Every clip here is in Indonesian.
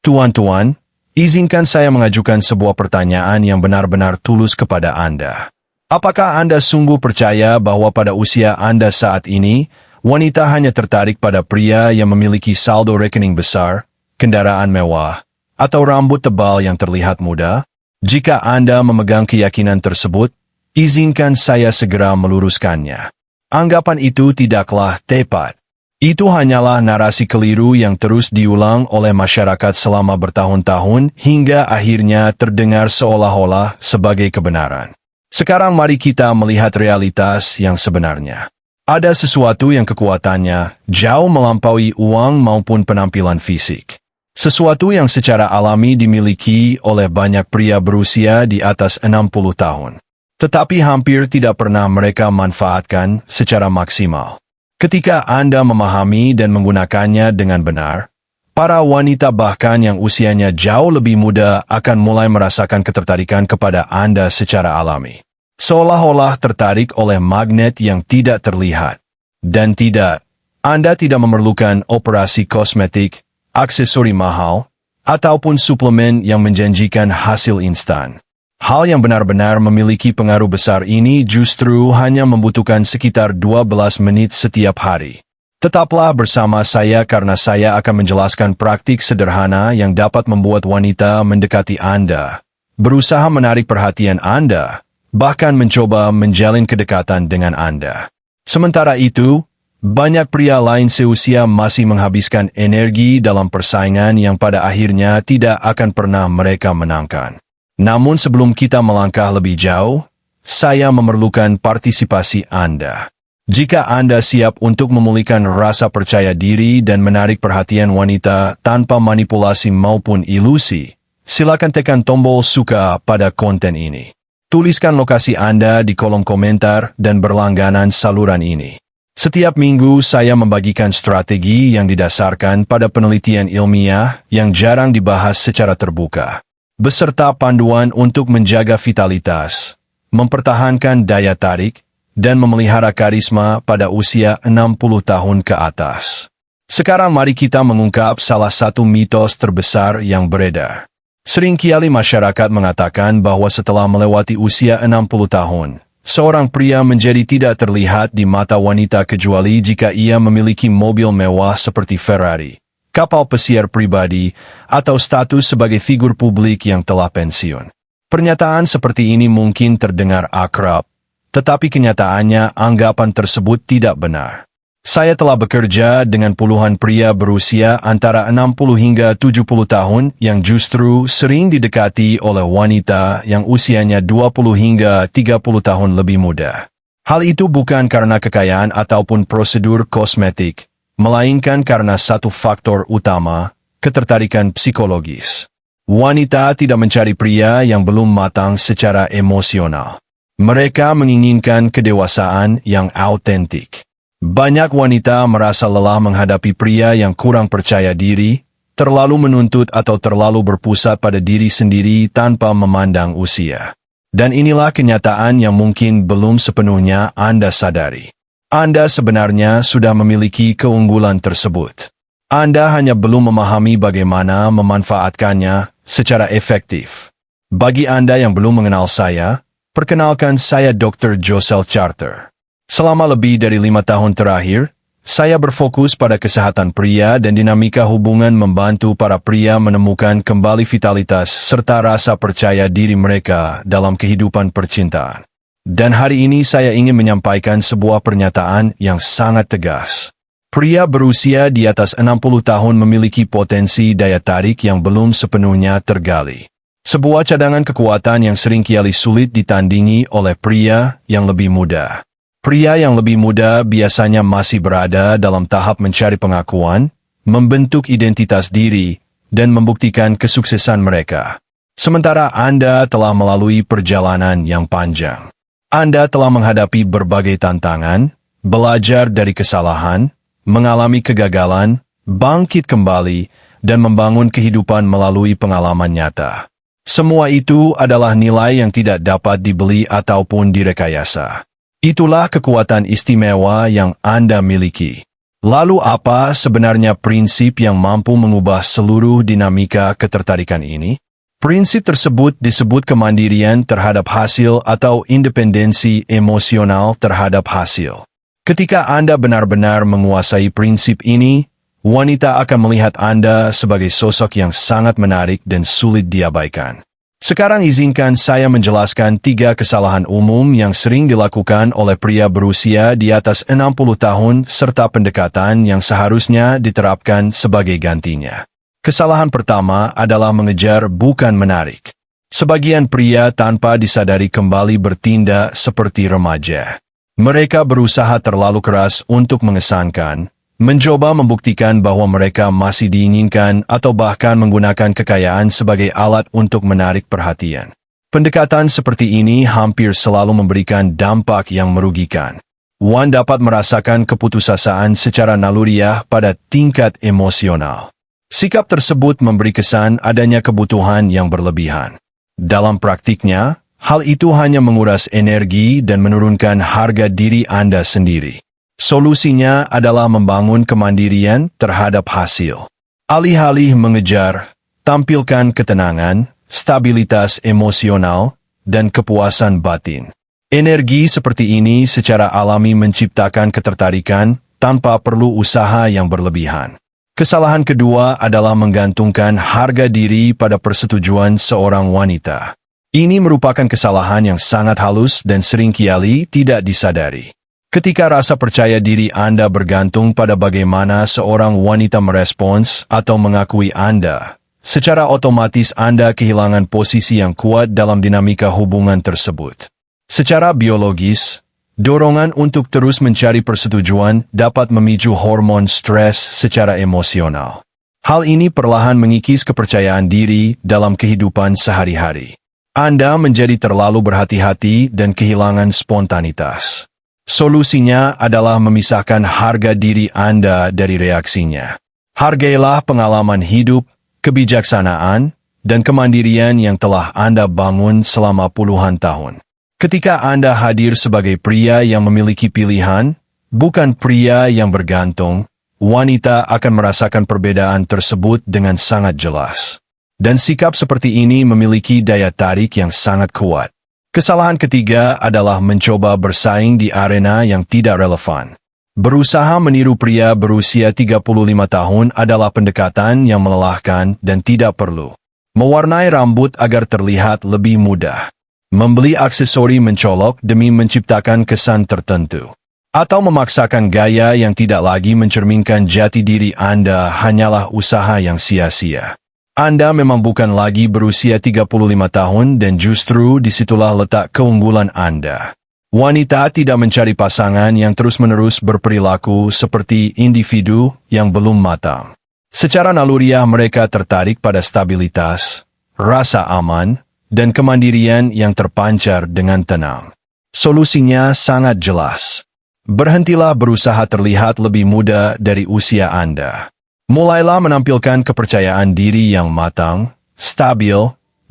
Tuan-tuan, izinkan saya mengajukan sebuah pertanyaan yang benar-benar tulus kepada Anda. Apakah Anda sungguh percaya bahwa pada usia Anda saat ini, wanita hanya tertarik pada pria yang memiliki saldo rekening besar, kendaraan mewah, atau rambut tebal yang terlihat muda? Jika Anda memegang keyakinan tersebut, izinkan saya segera meluruskannya. Anggapan itu tidaklah tepat. Itu hanyalah narasi keliru yang terus diulang oleh masyarakat selama bertahun-tahun hingga akhirnya terdengar seolah-olah sebagai kebenaran. Sekarang mari kita melihat realitas yang sebenarnya. Ada sesuatu yang kekuatannya jauh melampaui uang maupun penampilan fisik. Sesuatu yang secara alami dimiliki oleh banyak pria berusia di atas 60 tahun. Tetapi hampir tidak pernah mereka manfaatkan secara maksimal. Ketika Anda memahami dan menggunakannya dengan benar, para wanita bahkan yang usianya jauh lebih muda akan mulai merasakan ketertarikan kepada Anda secara alami. Seolah-olah tertarik oleh magnet yang tidak terlihat. Dan tidak, Anda tidak memerlukan operasi kosmetik, aksesori mahal, ataupun suplemen yang menjanjikan hasil instan. Hal yang benar-benar memiliki pengaruh besar ini justru hanya membutuhkan sekitar 12 menit setiap hari. Tetaplah bersama saya karena saya akan menjelaskan praktik sederhana yang dapat membuat wanita mendekati Anda, berusaha menarik perhatian Anda, bahkan mencoba menjalin kedekatan dengan Anda. Sementara itu, banyak pria lain seusia masih menghabiskan energi dalam persaingan yang pada akhirnya tidak akan pernah mereka menangkan. Namun sebelum kita melangkah lebih jauh, saya memerlukan partisipasi Anda. Jika Anda siap untuk memulihkan rasa percaya diri dan menarik perhatian wanita tanpa manipulasi maupun ilusi, silakan tekan tombol suka pada konten ini. Tuliskan lokasi Anda di kolom komentar dan berlangganan saluran ini. Setiap minggu saya membagikan strategi yang didasarkan pada penelitian ilmiah yang jarang dibahas secara terbuka, beserta panduan untuk menjaga vitalitas, mempertahankan daya tarik, dan memelihara karisma pada usia 60 tahun ke atas. Sekarang mari kita mengungkap salah satu mitos terbesar yang beredar. Seringkali masyarakat mengatakan bahwa setelah melewati usia 60 tahun, seorang pria menjadi tidak terlihat di mata wanita kecuali jika ia memiliki mobil mewah seperti Ferrari, kapal pesiar pribadi, atau status sebagai figur publik yang telah pensiun. Pernyataan seperti ini mungkin terdengar akrab, tetapi kenyataannya anggapan tersebut tidak benar. Saya telah bekerja dengan puluhan pria berusia antara 60 hingga 70 tahun yang justru sering didekati oleh wanita yang usianya 20 hingga 30 tahun lebih muda. Hal itu bukan karena kekayaan ataupun prosedur kosmetik, melainkan karena satu faktor utama, ketertarikan psikologis. Wanita tidak mencari pria yang belum matang secara emosional. Mereka menginginkan kedewasaan yang autentik. Banyak wanita merasa lelah menghadapi pria yang kurang percaya diri, terlalu menuntut atau terlalu berpusat pada diri sendiri tanpa memandang usia. Dan inilah kenyataan yang mungkin belum sepenuhnya Anda sadari. Anda sebenarnya sudah memiliki keunggulan tersebut. Anda hanya belum memahami bagaimana memanfaatkannya secara efektif. Bagi Anda yang belum mengenal saya, perkenalkan saya Dr. Josel Charter. Selama lebih dari 5 tahun terakhir, saya berfokus pada kesehatan pria dan dinamika hubungan membantu para pria menemukan kembali vitalitas serta rasa percaya diri mereka dalam kehidupan percintaan. Dan hari ini saya ingin menyampaikan sebuah pernyataan yang sangat tegas. Pria berusia di atas 60 tahun memiliki potensi daya tarik yang belum sepenuhnya tergali. Sebuah cadangan kekuatan yang seringkali sulit ditandingi oleh pria yang lebih muda. Pria yang lebih muda biasanya masih berada dalam tahap mencari pengakuan, membentuk identitas diri, dan membuktikan kesuksesan mereka. Sementara Anda telah melalui perjalanan yang panjang. Anda telah menghadapi berbagai tantangan, belajar dari kesalahan, mengalami kegagalan, bangkit kembali, dan membangun kehidupan melalui pengalaman nyata. Semua itu adalah nilai yang tidak dapat dibeli ataupun direkayasa. Itulah kekuatan istimewa yang Anda miliki. Lalu apa sebenarnya prinsip yang mampu mengubah seluruh dinamika ketertarikan ini? Prinsip tersebut disebut kemandirian terhadap hasil atau independensi emosional terhadap hasil. Ketika Anda benar-benar menguasai prinsip ini, wanita akan melihat Anda sebagai sosok yang sangat menarik dan sulit diabaikan. Sekarang izinkan saya menjelaskan 3 kesalahan umum yang sering dilakukan oleh pria berusia di atas 60 tahun serta pendekatan yang seharusnya diterapkan sebagai gantinya. Kesalahan pertama adalah mengejar bukan menarik. Sebagian pria tanpa disadari kembali bertindak seperti remaja. Mereka berusaha terlalu keras untuk mengesankan, mencoba membuktikan bahwa mereka masih diinginkan atau bahkan menggunakan kekayaan sebagai alat untuk menarik perhatian. Pendekatan seperti ini hampir selalu memberikan dampak yang merugikan. Wan dapat merasakan keputusasaan secara naluriah pada tingkat emosional. Sikap tersebut memberi kesan adanya kebutuhan yang berlebihan. Dalam praktiknya, hal itu hanya menguras energi dan menurunkan harga diri Anda sendiri. Solusinya adalah membangun kemandirian terhadap hasil. Alih-alih mengejar, tampilkan ketenangan, stabilitas emosional, dan kepuasan batin. Energi seperti ini secara alami menciptakan ketertarikan tanpa perlu usaha yang berlebihan. Kesalahan kedua adalah menggantungkan harga diri pada persetujuan seorang wanita. Ini merupakan kesalahan yang sangat halus dan seringkali tidak disadari. Ketika rasa percaya diri Anda bergantung pada bagaimana seorang wanita merespons atau mengakui Anda, secara otomatis Anda kehilangan posisi yang kuat dalam dinamika hubungan tersebut. Secara biologis, dorongan untuk terus mencari persetujuan dapat memicu hormon stres secara emosional. Hal ini perlahan mengikis kepercayaan diri dalam kehidupan sehari-hari. Anda menjadi terlalu berhati-hati dan kehilangan spontanitas. Solusinya adalah memisahkan harga diri Anda dari reaksinya. Hargailah pengalaman hidup, kebijaksanaan, dan kemandirian yang telah Anda bangun selama puluhan tahun. Ketika Anda hadir sebagai pria yang memiliki pilihan, bukan pria yang bergantung, wanita akan merasakan perbedaan tersebut dengan sangat jelas. Dan sikap seperti ini memiliki daya tarik yang sangat kuat. Kesalahan ketiga adalah mencoba bersaing di arena yang tidak relevan. Berusaha meniru pria berusia 35 tahun adalah pendekatan yang melelahkan dan tidak perlu. Mewarnai rambut agar terlihat lebih mudah. Membeli aksesori mencolok demi menciptakan kesan tertentu. Atau memaksakan gaya yang tidak lagi mencerminkan jati diri Anda hanyalah usaha yang sia-sia. Anda memang bukan lagi berusia 35 tahun dan justru disitulah letak keunggulan Anda. Wanita tidak mencari pasangan yang terus-menerus berperilaku seperti individu yang belum matang. Secara naluriah mereka tertarik pada stabilitas, rasa aman, dan kemandirian yang terpancar dengan tenang. Solusinya sangat jelas. Berhentilah berusaha terlihat lebih muda dari usia Anda. Mulailah menampilkan kepercayaan diri yang matang, stabil,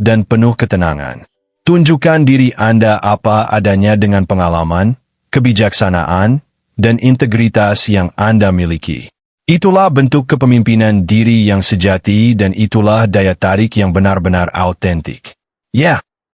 dan penuh ketenangan. Tunjukkan diri Anda apa adanya dengan pengalaman, kebijaksanaan, dan integritas yang Anda miliki. Itulah bentuk kepemimpinan diri yang sejati dan itulah daya tarik yang benar-benar autentik. Ya,